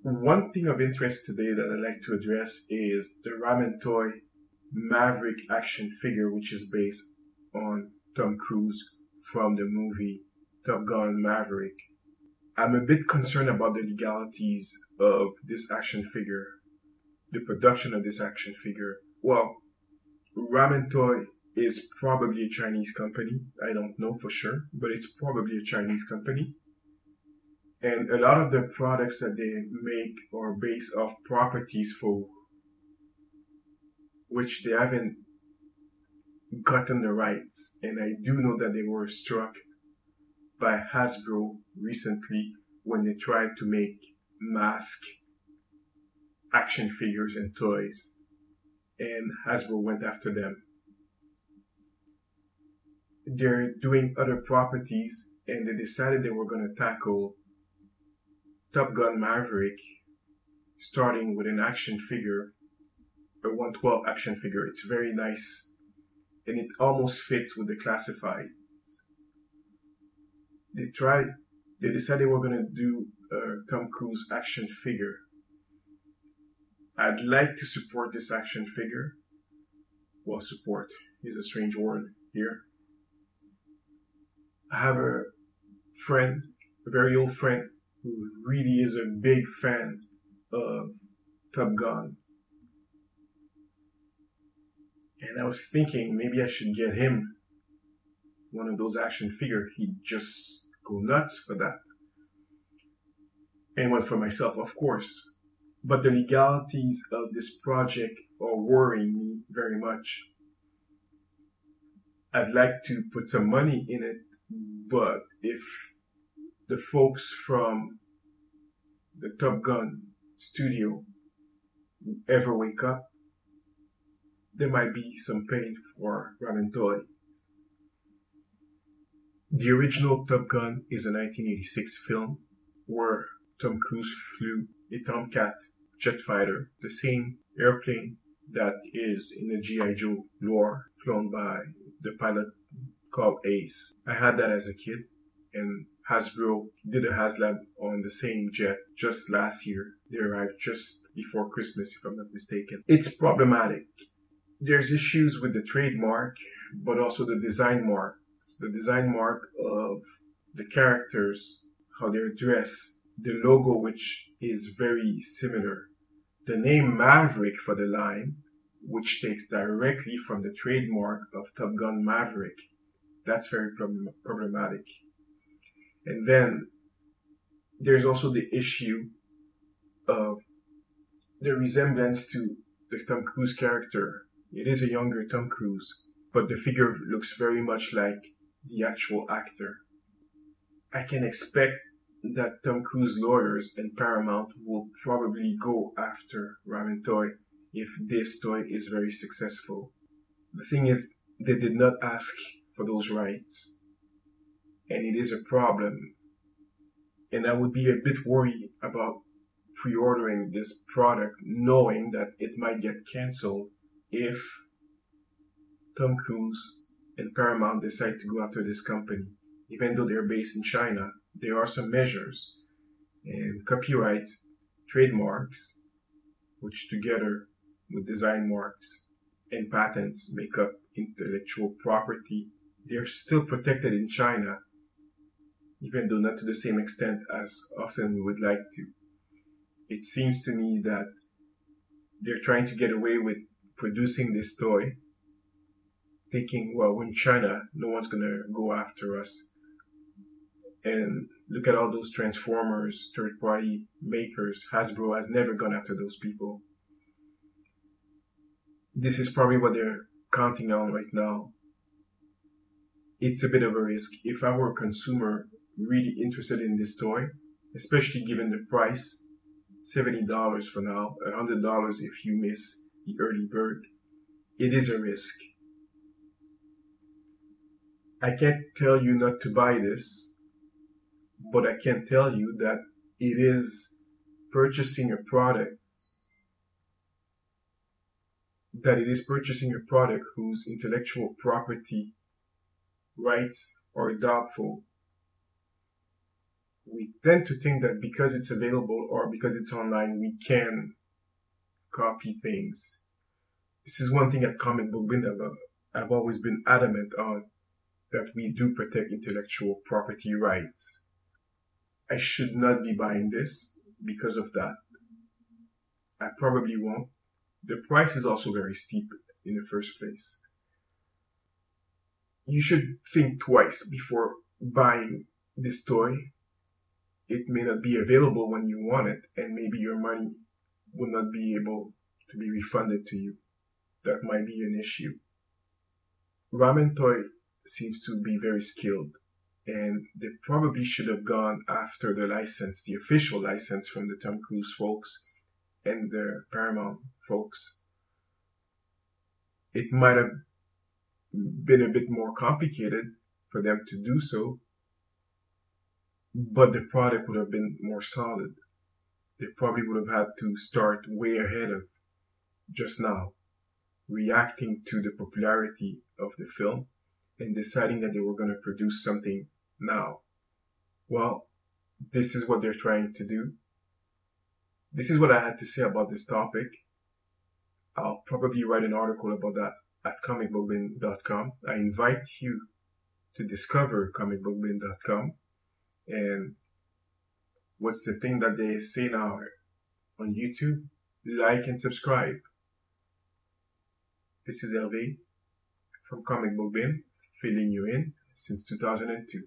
One thing of interest today that I'd like to address is the Ramen Toy Maverick action figure, which is based on Tom Cruise from the movie Top Gun Maverick. I'm a bit concerned about the legalities of this action figure, the production of this action figure. Well, Ramen Toy is probably a Chinese company. I don't know for sure, but it's probably a Chinese company. And a lot of the products that they make are based off properties for which they haven't gotten the rights. And I do know that they were struck by Hasbro recently when they tried to make mask action figures and toys. And Hasbro went after them. They're doing other properties and they decided they were going to tackle Top Gun Maverick, starting with an action figure, a 112 action figure. It's very nice, and it almost fits with the classified. They decided they were going to do a Tom Cruise action figure. I'd like to support this action figure. Well, support is a strange word here. I have a friend, a very old friend, who really is a big fan of Top Gun. And I was thinking maybe I should get him one of those action figures. He'd just go nuts for that. And one for myself, of course. But the legalities of this project are worrying me very much. I'd like to put some money in it, but if the folks from the Top Gun studio ever wake up, there might be some pain for Ramen Toy. The original Top Gun is a 1986 film where Tom Cruise flew a Tomcat jet fighter, the same airplane that is in the G.I. Joe lore, flown by the pilot called Ace. I had that as a kid, and Hasbro did a HasLab on the same jet just last year. They arrived just before Christmas, if I'm not mistaken. It's problematic. There's issues with the trademark, but also the design mark. The design mark of the characters, how they're dressed, the logo, which is very similar. The name Maverick for the line, which takes directly from the trademark of Top Gun Maverick. That's very problematic. And then there's also the issue of the resemblance to the Tom Cruise character. It is a younger Tom Cruise, but the figure looks very much like the actual actor. I can expect that Tom Cruise lawyers and Paramount will probably go after Ramen Toy if this toy is very successful. The thing is, they did not ask for those rights, and it is a problem. And I would be a bit worried about pre-ordering this product knowing that it might get cancelled if Tom Cruise and Paramount decide to go after this company. Even though they're based in China, there are some measures and copyrights, trademarks, which together with design marks and patents make up intellectual property. They're still protected in China, even though not to the same extent as often we would like to. It seems to me that they're trying to get away with producing this toy, thinking, well, we're in China, no one's going to go after us. And look at all those Transformers, third-party makers. Hasbro has never gone after those people. This is probably what they're counting on right now. It's a bit of a risk. If I were a consumer really interested in this toy, especially given the price, $70 for now, $100 if you miss the early bird, it is a risk. I can't tell you not to buy this, but I can tell you that it is purchasing a product whose intellectual property rights are doubtful. we tend to think that because it's available or because it's online, we can copy things. This is one thing at Comic Book Bin that I've always been adamant on, that we do protect intellectual property rights. I should not be buying this because of that. I probably won't. The price is also very steep in the first place. You should think twice before buying this toy. It may not be available when you want it, and maybe your money will not be able to be refunded to you. That might be an issue. Ramen Toy seems to be very skilled, and they probably should have gone after the license, the official license from the Tom Cruise folks and the Paramount folks. It might have been a bit more complicated for them to do so, but the product would have been more solid. They probably would have had to start way ahead of just now, reacting to the popularity of the film and deciding that they were going to produce something now. Well, this is what they're trying to do. This is what I had to say about this topic. I'll probably write an article about that at comicbookbin.com. I invite you to discover comicbookbin.com. And what's the thing that they say now on YouTube? Like and subscribe. This is Hervé from Comic Book Bin, filling you in since 2002.